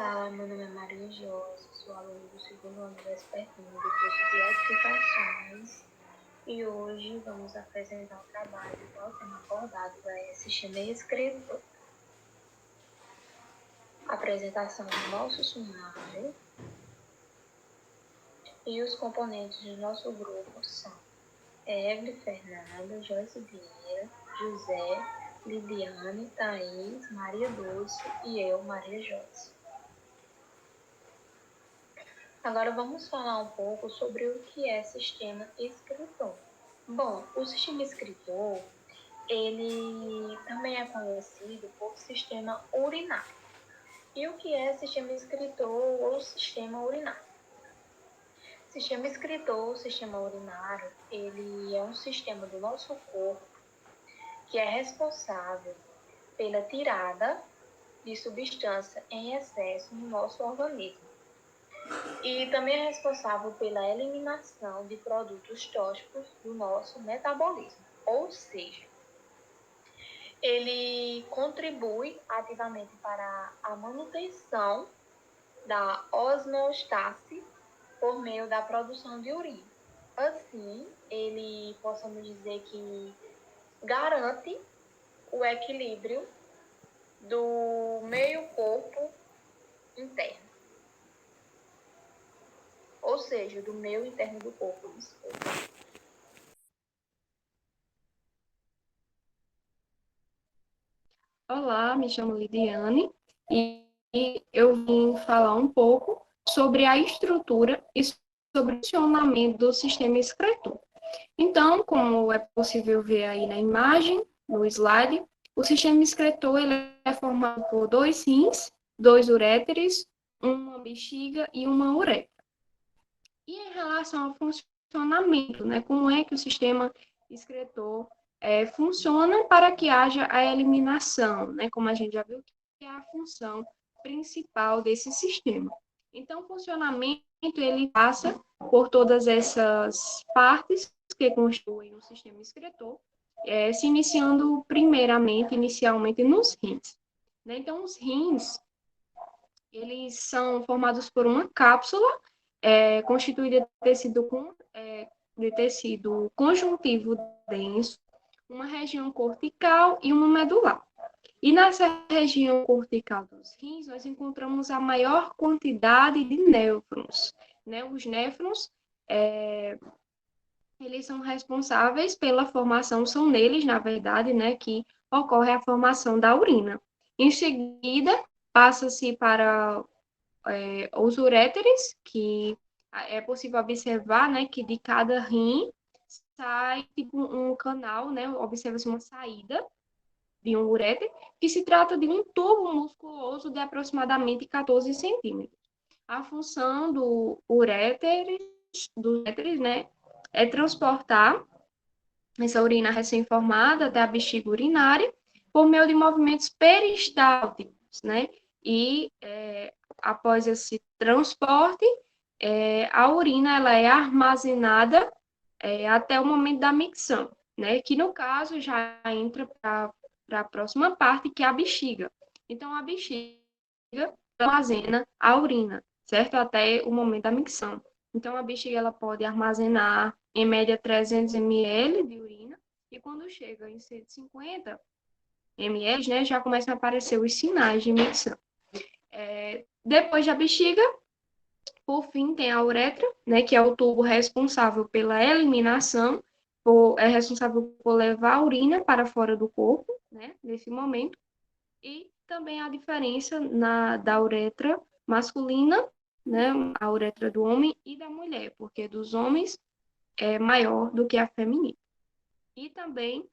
Olá, meu nome é Maria Josi, sou aluna do segundo ano vespertino do curso de Edificações e hoje vamos apresentar o trabalho do tema abordado é Sistema Escritor. Apresentação do nosso sumário e os componentes do nosso grupo são Evelyn, Fernanda, Joyce Vieira, José, Lidiane, Thaís, Maria Dulce e eu, Maria Josi. Agora vamos falar um pouco sobre o que é sistema escritor. Bom, o sistema escritor, ele também é conhecido por sistema urinário. E o que é sistema escritor ou sistema urinário? Sistema escritor ou sistema urinário, ele é um sistema do nosso corpo que é responsável pela tirada de substância em excesso no nosso organismo. E também é responsável pela eliminação de produtos tóxicos do nosso metabolismo. Ou seja, ele contribui ativamente para a manutenção da osmostase por meio da produção de urina. Assim, ele, possamos dizer que garante o equilíbrio do meio corpo interno. Ou seja, do meio interno do corpo. Olá, me chamo Lidiane e eu vim falar um pouco sobre a estrutura e sobre o funcionamento do sistema excretor. Então, como é possível ver aí na imagem, no slide, o sistema excretor ele é formado por 2 rins, 2 uréteres, uma bexiga e uma uretra. E em relação ao funcionamento, né, como é que o sistema excretor funciona para que haja a eliminação, né, como a gente já viu, que é a função principal desse sistema. Então, o funcionamento ele passa por todas essas partes que constituem o sistema excretor, se iniciando inicialmente nos rins. Né? Então, os rins, eles são formados por uma cápsula constituída de tecido conjuntivo denso, uma região cortical e uma medular. E nessa região cortical dos rins, nós encontramos a maior quantidade de néfrons. Né? Os néfrons, eles são responsáveis pela formação, são neles, na verdade, né, que ocorre a formação da urina. Em seguida, passa-se para os uréteres, que é possível observar, né, que de cada rim sai tipo um canal, né, observa-se uma saída de um uréter, que se trata de um tubo musculoso de aproximadamente 14 centímetros. A função do uréteres, né, é transportar essa urina recém-formada até a bexiga urinária por meio de movimentos peristálticos, né, e após esse transporte, a urina ela é armazenada até o momento da micção, né? Que no caso já entra para a próxima parte, que é a bexiga. Então, a bexiga armazena a urina, certo? Até o momento da micção. Então, a bexiga ela pode armazenar, em média, 300 ml de urina, e quando chega em 150 ml, né, já começam a aparecer os sinais de micção. Depois da bexiga, por fim, tem a uretra, né, que é o tubo responsável pela eliminação, é responsável por levar a urina para fora do corpo, né, nesse momento. E também a diferença da uretra masculina, né, a uretra do homem e da mulher, porque dos homens é maior do que a feminina. E também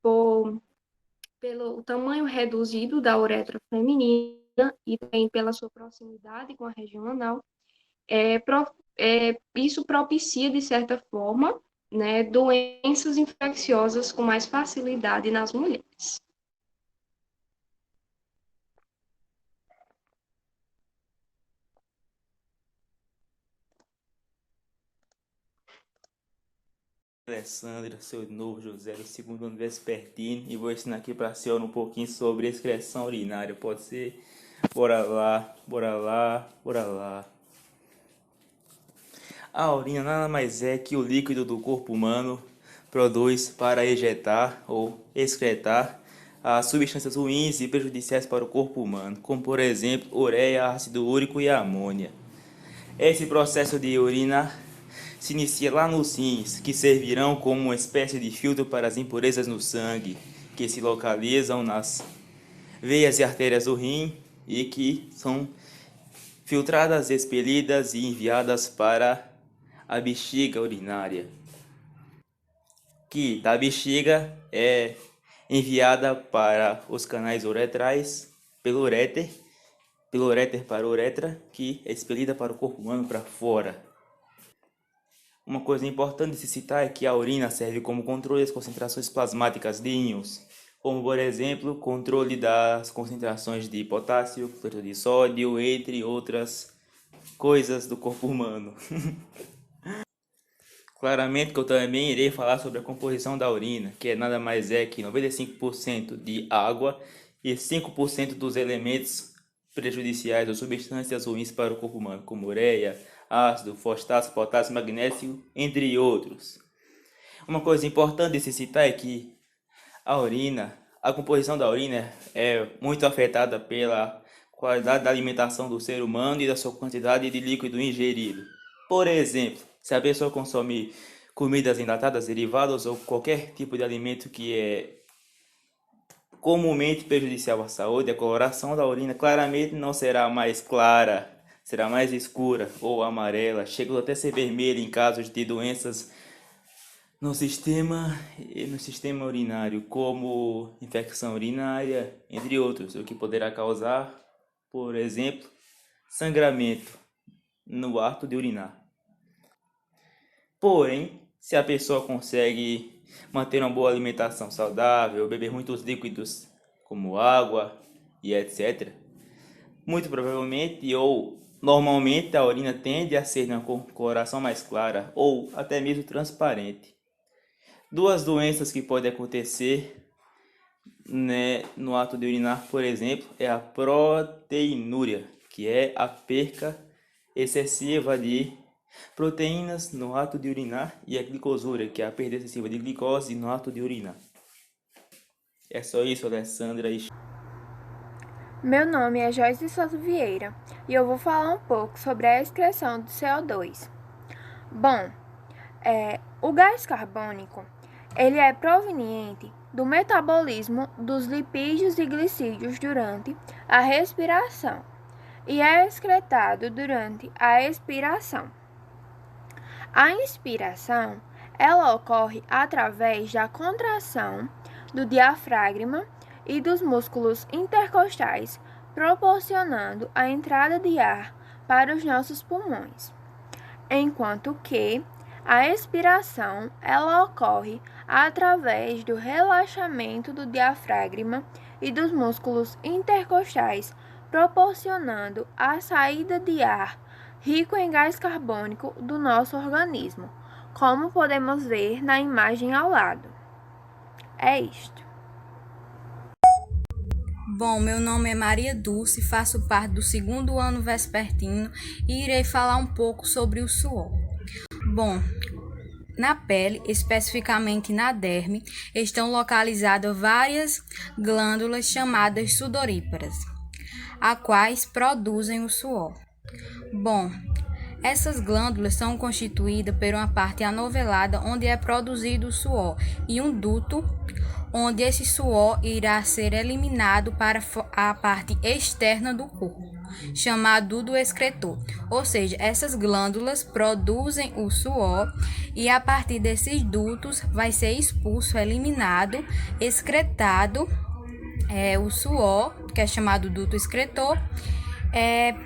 pelo tamanho reduzido da uretra feminina e também pela sua proximidade com a região anal, isso propicia, de certa forma, né, doenças infecciosas com mais facilidade nas mulheres. Alessandra, sou de novo José, do segundo ano vespertino, e vou ensinar aqui para a senhora um pouquinho sobre excreção urinária. Pode ser? Bora lá, bora lá, bora lá. A urina nada mais é que o líquido do corpo humano produz para ejetar ou excretar as substâncias ruins e prejudiciais para o corpo humano, como por exemplo, ureia, ácido úrico e amônia. Esse processo de urina se inicia lá nos rins, que servirão como uma espécie de filtro para as impurezas no sangue, que se localizam nas veias e artérias do rim e que são filtradas, expelidas e enviadas para a bexiga urinária, que da bexiga é enviada para os canais uretrais pelo uréter para a uretra, que é expelida para o corpo humano para fora. Uma coisa importante de se citar é que a urina serve como controle das concentrações plasmáticas de íons, como por exemplo, controle das concentrações de potássio, cloreto de sódio, entre outras coisas do corpo humano. Claramente que eu também irei falar sobre a composição da urina, que é nada mais é que 95% de água e 5% dos elementos prejudiciais ou substâncias ruins para o corpo humano, como ureia, ácido, fosfato, potássio, magnésio, entre outros. Uma coisa importante de se citar é que a composição da urina é muito afetada pela qualidade da alimentação do ser humano e da sua quantidade de líquido ingerido. Por exemplo, se a pessoa consome comidas enlatadas, derivadas ou qualquer tipo de alimento que é comumente prejudicial à saúde, a coloração da urina claramente não será mais clara, será mais escura ou amarela, chegando até ser vermelha em casos de doenças no sistema urinário, como infecção urinária, entre outros, o que poderá causar, por exemplo, sangramento no ato de urinar. Porém, se a pessoa consegue manter uma boa alimentação saudável, beber muitos líquidos como água e etc., muito provavelmente ou normalmente a urina tende a ser uma coloração mais clara ou até mesmo transparente. Duas doenças que podem acontecer, no ato de urinar, por exemplo, é a proteinúria, que é a perca excessiva de proteínas no ato de urinar, e a glicosúria, que é a perda excessiva de glicose no ato de urinar. É só isso, Alessandra. Meu nome é Joyce Souza Vieira e eu vou falar um pouco sobre a excreção do CO2. Bom, o gás carbônico ele é proveniente do metabolismo dos lipídios e glicídios durante a respiração e é excretado durante a expiração. A inspiração ela ocorre através da contração do diafragma e dos músculos intercostais, proporcionando a entrada de ar para os nossos pulmões, enquanto que a expiração ela ocorre através do relaxamento do diafragma e dos músculos intercostais, proporcionando a saída de ar rico em gás carbônico do nosso organismo, como podemos ver na imagem ao lado. É isto. Bom, meu nome é Maria Dulce, faço parte do 2º ano vespertino e irei falar um pouco sobre o suor. Bom, na pele, especificamente na derme, estão localizadas várias glândulas chamadas sudoríparas, as quais produzem o suor. Bom, essas glândulas são constituídas por uma parte anovelada onde é produzido o suor e um duto onde esse suor irá ser eliminado para a parte externa do corpo, chamado duto excretor. Ou seja, essas glândulas produzem o suor e a partir desses dutos vai ser expulso, eliminado, excretado o suor, que é chamado duto excretor,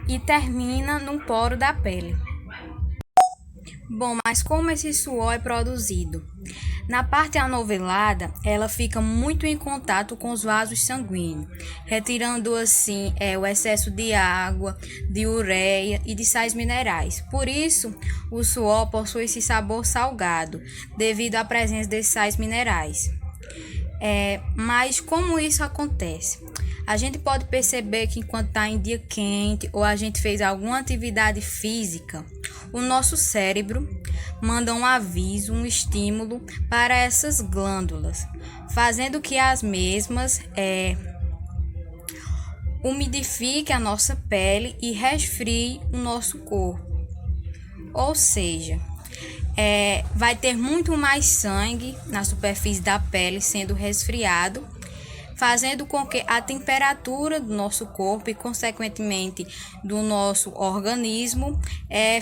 e termina num poro da pele. Bom, mas como esse suor é produzido? Na parte anovelada, ela fica muito em contato com os vasos sanguíneos, retirando assim o excesso de água, de ureia e de sais minerais. Por isso, o suor possui esse sabor salgado, devido à presença desses sais minerais. Mas como isso acontece? A gente pode perceber que enquanto está em dia quente ou a gente fez alguma atividade física, o nosso cérebro manda um aviso, um estímulo para essas glândulas, fazendo que as mesmas umidifiquem a nossa pele e resfrie o nosso corpo. Ou seja, vai ter muito mais sangue na superfície da pele sendo resfriado, fazendo com que a temperatura do nosso corpo e, consequentemente, do nosso organismo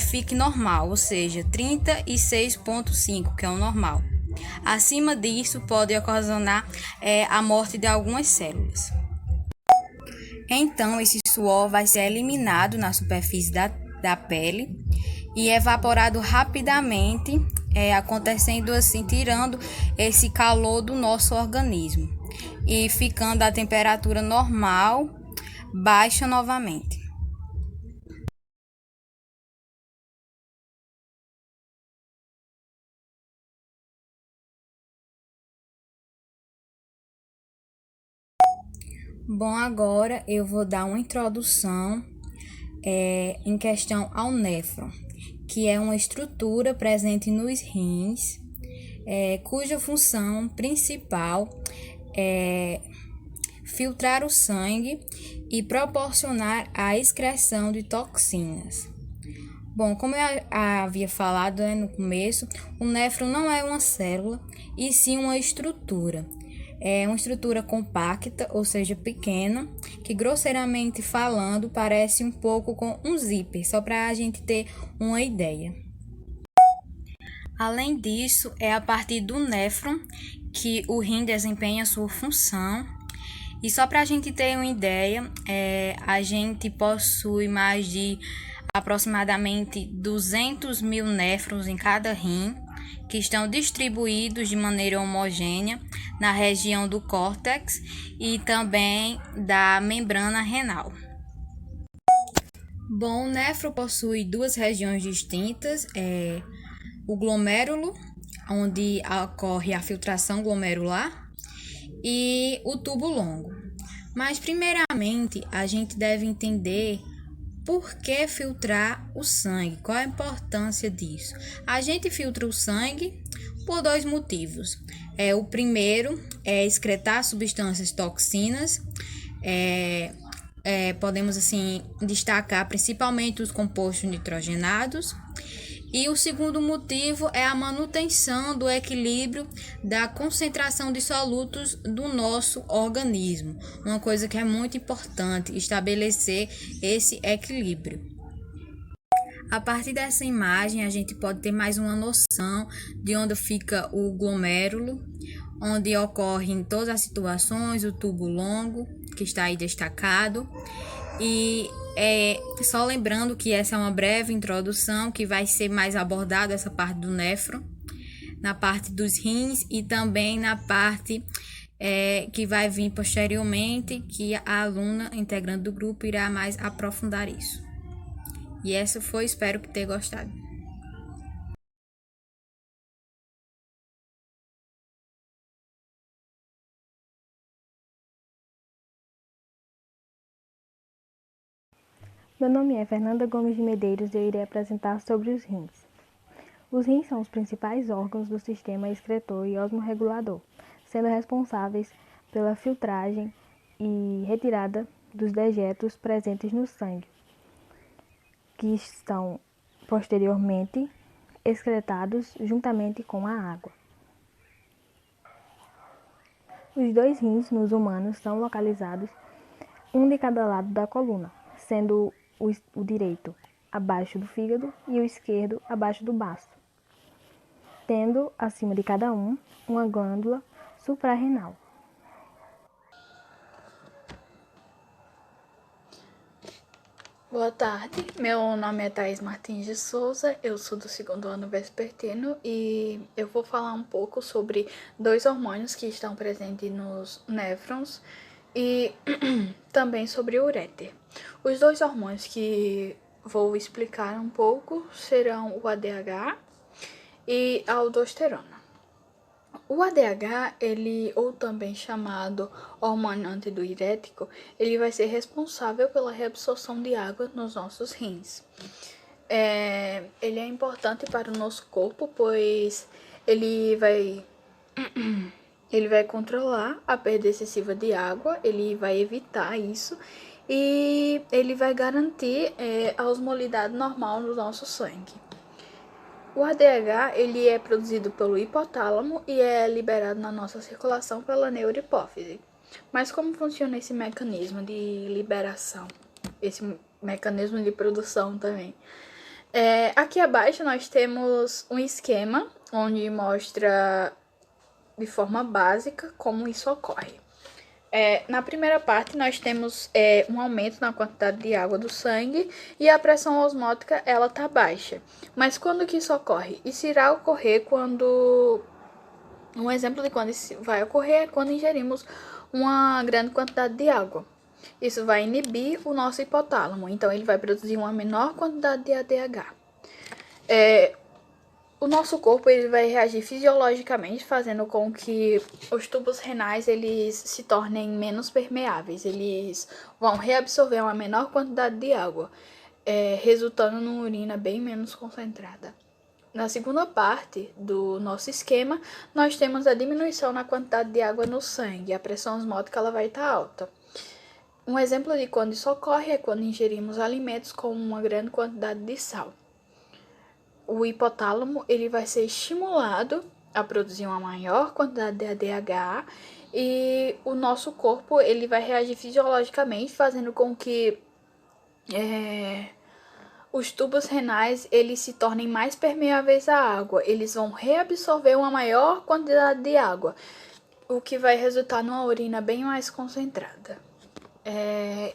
fique normal, ou seja, 36,5, que é o normal. Acima disso, pode ocasionar a morte de algumas células. Então, esse suor vai ser eliminado na superfície da pele e evaporado rapidamente, acontecendo assim, tirando esse calor do nosso organismo e ficando a temperatura normal, baixa novamente. Bom, agora eu vou dar uma introdução em questão ao néfron, que é uma estrutura presente nos rins, cuja função principal é filtrar o sangue e proporcionar a excreção de toxinas. Bom, como eu havia falado no começo, o néfron não é uma célula, e sim uma estrutura. É uma estrutura compacta, ou seja, pequena, que grosseiramente falando parece um pouco com um zíper, só para a gente ter uma ideia. Além disso, é a partir do néfron que o rim desempenha sua função. E só para a gente ter uma ideia, a gente possui mais de aproximadamente 200 mil néfrons em cada rim, que estão distribuídos de maneira homogênea na região do córtex e também da membrana renal. Bom, o néfron possui duas regiões distintas, o glomérulo, onde ocorre a filtração glomerular, e o tubo longo. Mas, primeiramente, a gente deve entender por que filtrar o sangue, qual a importância disso. A gente filtra o sangue por dois motivos. O primeiro é excretar substâncias toxinas, podemos assim destacar principalmente os compostos nitrogenados. E o segundo motivo é a manutenção do equilíbrio da concentração de solutos do nosso organismo. Uma coisa que é muito importante, estabelecer esse equilíbrio. A partir dessa imagem, a gente pode ter mais uma noção de onde fica o glomérulo, onde ocorrem todas as situações, o tubo longo, que está aí destacado. E só lembrando que essa é uma breve introdução, que vai ser mais abordada essa parte do néfron, na parte dos rins e também na parte que vai vir posteriormente, que a aluna integrante do grupo irá mais aprofundar isso. E essa foi, espero que tenha gostado. Meu nome é Fernanda Gomes de Medeiros e eu irei apresentar sobre os rins. Os rins são os principais órgãos do sistema excretor e osmorregulador, sendo responsáveis pela filtragem e retirada dos dejetos presentes no sangue, que estão posteriormente excretados juntamente com a água. Os dois rins nos humanos são localizados um de cada lado da coluna, sendo o direito abaixo do fígado e o esquerdo abaixo do baço, tendo acima de cada um uma glândula suprarrenal. Boa tarde, meu nome é Thaís Martins de Souza, eu sou do 2º ano vespertino e eu vou falar um pouco sobre dois hormônios que estão presentes nos néfrons e também sobre o uréter. Os dois hormônios que vou explicar um pouco serão o ADH e a aldosterona. O ADH, ele, ou também chamado hormônio antidiurético, ele vai ser responsável pela reabsorção de água nos nossos rins. Ele é importante para o nosso corpo, pois ele vai controlar a perda excessiva de água, ele vai evitar isso e ele vai garantir a osmolidade normal no nosso sangue. O ADH ele é produzido pelo hipotálamo e é liberado na nossa circulação pela neurohipófise. Mas como funciona esse mecanismo de liberação? Esse mecanismo de produção também? Aqui abaixo nós temos um esquema onde mostra de forma básica como isso ocorre. Na primeira parte nós temos um aumento na quantidade de água do sangue e a pressão osmótica ela tá baixa. Mas quando que isso ocorre? Isso irá ocorrer quando... Um exemplo de quando isso vai ocorrer é quando ingerimos uma grande quantidade de água. Isso vai inibir o nosso hipotálamo, então ele vai produzir uma menor quantidade de ADH. O nosso corpo ele vai reagir fisiologicamente, fazendo com que os tubos renais eles se tornem menos permeáveis. Eles vão reabsorver uma menor quantidade de água, resultando numa urina bem menos concentrada. Na segunda parte do nosso esquema, nós temos a diminuição na quantidade de água no sangue. A pressão osmótica ela vai estar alta. Um exemplo de quando isso ocorre é quando ingerimos alimentos com uma grande quantidade de sal. O hipotálamo ele vai ser estimulado a produzir uma maior quantidade de ADH e o nosso corpo ele vai reagir fisiologicamente, fazendo com que os tubos renais eles se tornem mais permeáveis à água. Eles vão reabsorver uma maior quantidade de água, o que vai resultar numa urina bem mais concentrada.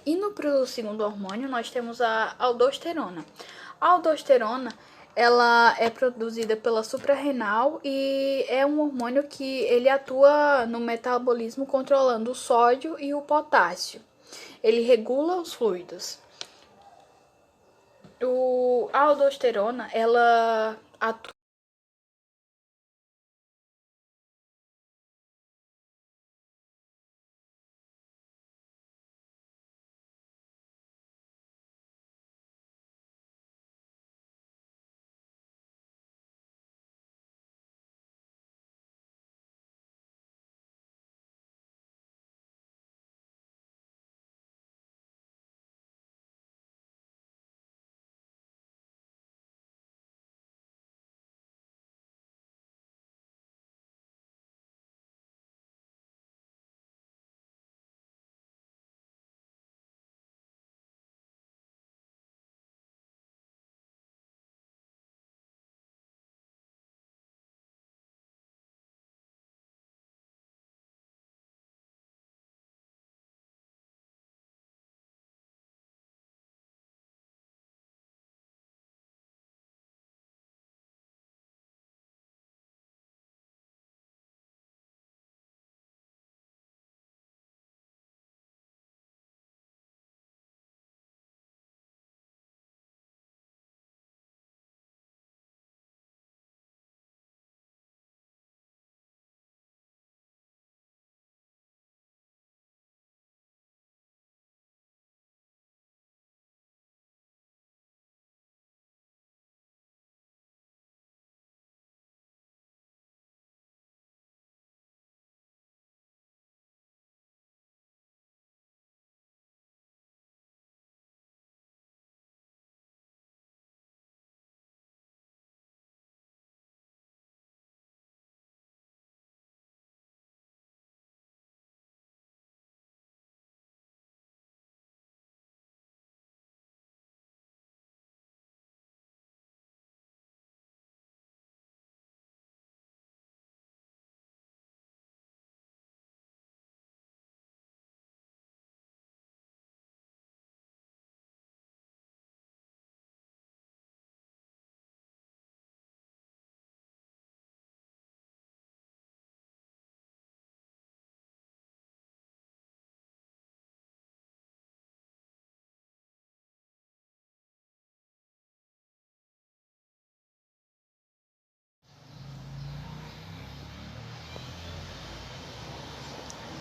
Indo para o segundo hormônio, nós temos a aldosterona. A aldosterona ela é produzida pela suprarrenal e é um hormônio que ele atua no metabolismo controlando o sódio e o potássio. Ele regula os fluidos. A aldosterona ela atua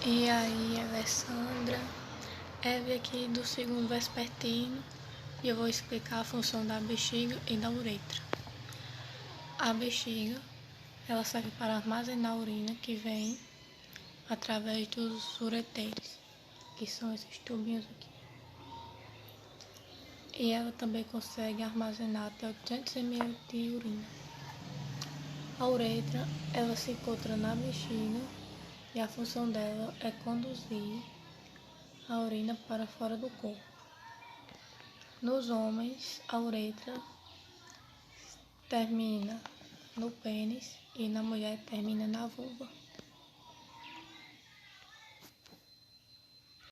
E aí, Alessandra, Eve aqui do segundo vespertino, e eu vou explicar a função da bexiga e da uretra. A bexiga, ela serve para armazenar a urina que vem através dos ureteiros, que são esses tubinhos aqui. E ela também consegue armazenar até 800 ml de urina. A uretra, ela se encontra na bexiga e a função dela é conduzir a urina para fora do corpo. Nos homens, a uretra termina no pênis e na mulher termina na vulva.